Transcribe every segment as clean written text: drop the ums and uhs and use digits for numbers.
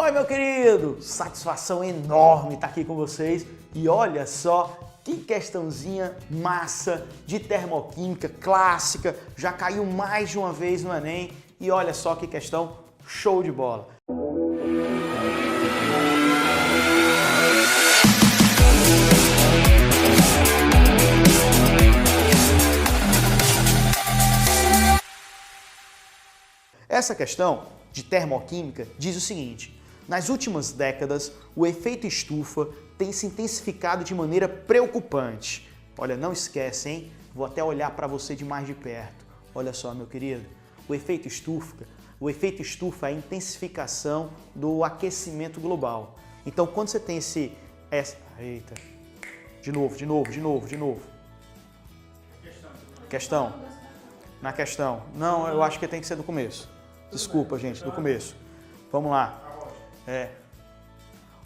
Oi, meu querido! Satisfação enorme estar aqui com vocês. E olha só que questãozinha massa de termoquímica clássica. Já caiu mais de uma vez no Enem. E olha só que questão show de bola. Essa questão de termoquímica diz o seguinte: nas últimas décadas, o efeito estufa tem se intensificado de maneira preocupante. Olha, não esquece, hein? Vou até olhar para você de mais de perto. Olha só, meu querido, o efeito estufa é a intensificação do aquecimento global. Então, quando você tem Eita, de novo. Questão. Na questão. Não, eu acho que tem que ser do começo. Desculpa, gente, do começo. Vamos lá.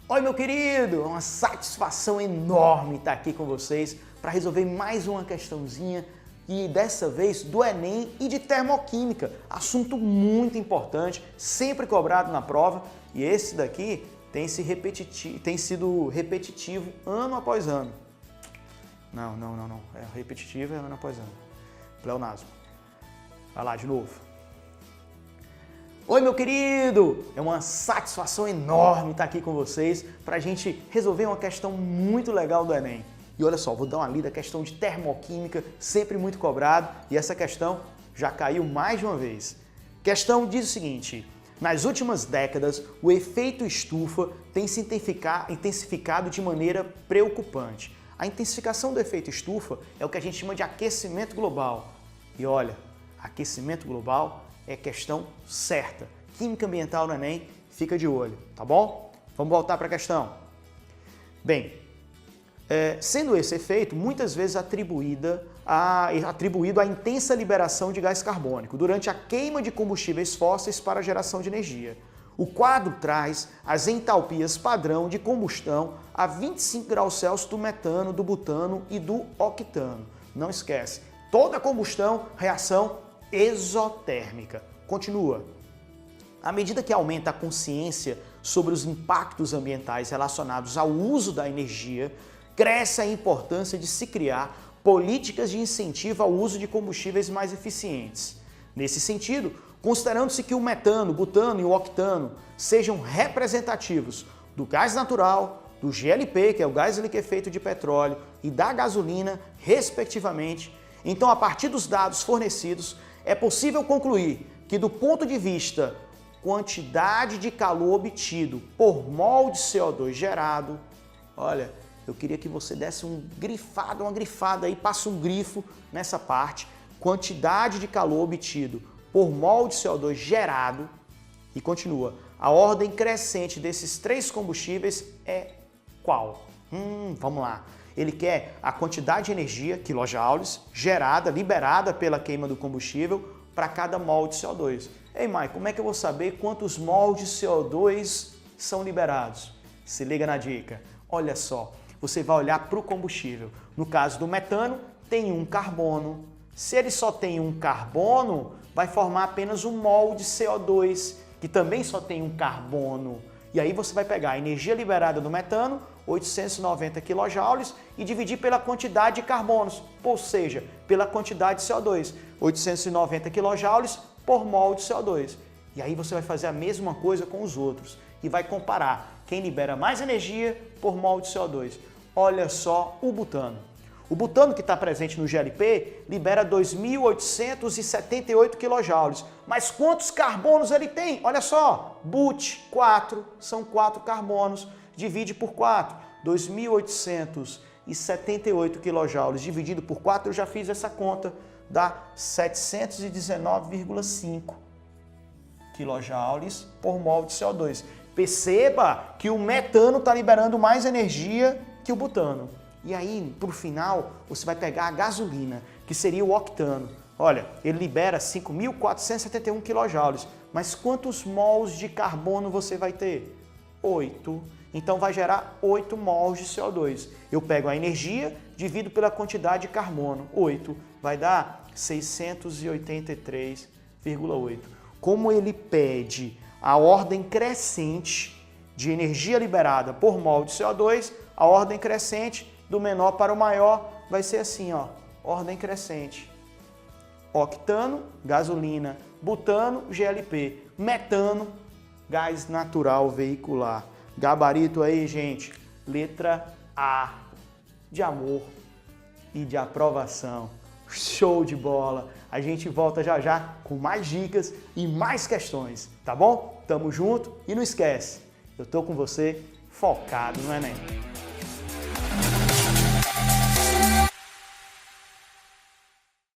Oi, meu querido! É uma satisfação enorme estar aqui com vocês para resolver mais uma questãozinha e dessa vez do Enem e de termoquímica. Assunto muito importante, sempre cobrado na prova, e esse daqui tem sido repetitivo ano após ano. Não. É repetitivo ano após ano. Pleonasmo. Vai lá de novo. Oi, meu querido! É uma satisfação enorme estar aqui com vocês para a gente resolver uma questão muito legal do Enem. E olha só, vou dar uma lida, questão de termoquímica, sempre muito cobrado, e essa questão já caiu mais de uma vez. Questão diz o seguinte: nas últimas décadas, o efeito estufa tem se intensificado de maneira preocupante. A intensificação do efeito estufa é o que a gente chama de aquecimento global. E olha, aquecimento global é questão certa. Química ambiental no Enem, fica de olho, tá bom? Vamos voltar para a questão. Bem, sendo esse efeito muitas vezes atribuído à intensa liberação de gás carbônico durante a queima de combustíveis fósseis para a geração de energia. O quadro traz as entalpias padrão de combustão a 25 graus Celsius do metano, do butano e do octano. Não esquece, toda combustão, reação exotérmica. Continua. À medida que aumenta a consciência sobre os impactos ambientais relacionados ao uso da energia, cresce a importância de se criar políticas de incentivo ao uso de combustíveis mais eficientes. Nesse sentido, considerando-se que o metano, o butano e o octano sejam representativos do gás natural, do GLP, que é o gás liquefeito de petróleo, e da gasolina, respectivamente, então, a partir dos dados fornecidos, é possível concluir que, do ponto de vista quantidade de calor obtido por mol de CO2 gerado, olha, eu queria que você desse uma grifada aí, passa um grifo nessa parte, quantidade de calor obtido por mol de CO2 gerado, e continua, a ordem crescente desses três combustíveis é qual? Vamos lá. Ele quer a quantidade de energia, quilojoules, gerada, liberada pela queima do combustível para cada mol de CO2. Ei, Mike, como é que eu vou saber quantos mol de CO2 são liberados? Se liga na dica. Olha só, você vai olhar para o combustível. No caso do metano, tem um carbono. Se ele só tem um carbono, vai formar apenas um mol de CO2, que também só tem um carbono. E aí você vai pegar a energia liberada do metano, 890 kJ, e dividir pela quantidade de carbonos, ou seja, pela quantidade de CO2, 890 kJ por mol de CO2. E aí você vai fazer a mesma coisa com os outros e vai comparar quem libera mais energia por mol de CO2. Olha só o butano. O butano que está presente no GLP libera 2.878 kJ. Mas quantos carbonos ele tem? Olha só, but, 4, são 4 carbonos, divide por 4, 2.878 kJ dividido por 4, eu já fiz essa conta, dá 719,5 kJ por mol de CO2. Perceba que o metano está liberando mais energia que o butano. E aí, para o final, você vai pegar a gasolina, que seria o octano. Olha, ele libera 5.471 kJ, mas quantos mols de carbono você vai ter? 8. Então vai gerar 8 mols de CO2. Eu pego a energia, divido pela quantidade de carbono, 8, vai dar 683,8. Como ele pede a ordem crescente, de energia liberada por mol de CO2, a ordem crescente do menor para o maior vai ser assim, ó, ordem crescente. Octano, gasolina, butano, GLP, metano, gás natural veicular. Gabarito aí, gente, letra A, de amor e de aprovação. Show de bola! A gente volta já já com mais dicas e mais questões, tá bom? Tamo junto e não esquece, eu tô com você focado no Enem.